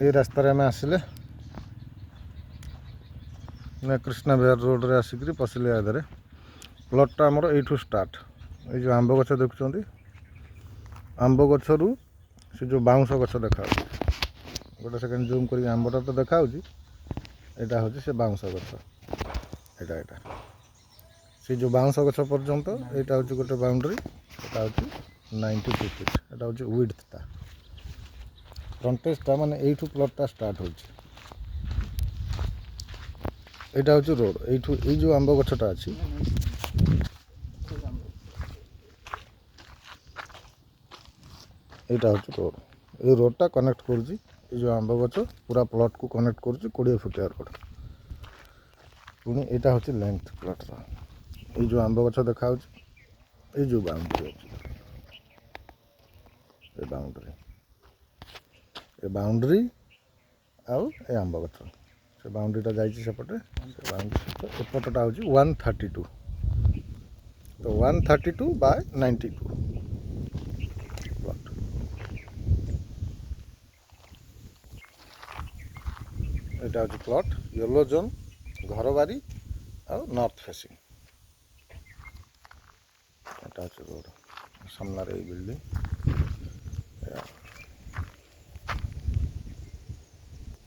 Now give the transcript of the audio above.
ये रास्तार आम आसिले कृष्णा बिहार रोड रे आसिक पशिले आधे प्लॉटटा आमर यू स्टार्ट ये जो आंब गछ देखुं आंब गचरू से जो बाउंस गछ देखा गोटे सेकेंड जूम कर आंबटा तो देखा यहाँ हूँ से बाउंस गछ यहाँ से जो बाउंस गछ पर्यंत यहाँ हूँ गोटे बाउंड्री यहाँ हूँ 92 फीट यहाँ हूँ विड्थ फ्रंटेजटा माने यू प्लॉटटा स्टार्ट हो यहाँ हूँ रोड यू ये जो आंब गछटा अच्छी यहाँ हूँ रोड ये रोडटा कनेक्ट कर जो आंब गछ पूरा प्लॉट को कनेक्ट कर 20 फुटिया रोड पुणी यहाँ हूँ लेंथ प्लॉटर ये जो आंब गछ देखा ये जो बाउंड्री अच्छी ये बाउंड्री आउ ये आंब गछ से बाउंड्रीटा जाइए सेपटे से बाउंड्री एपटटा हूँ 132 तो 132 बाय 92 प्लॉट यहाँ हूँ प्लॉट येलो जोन घर बारी और नॉर्थ फेसिंग यहाँ हूँ रोड सामने बिल्डिंग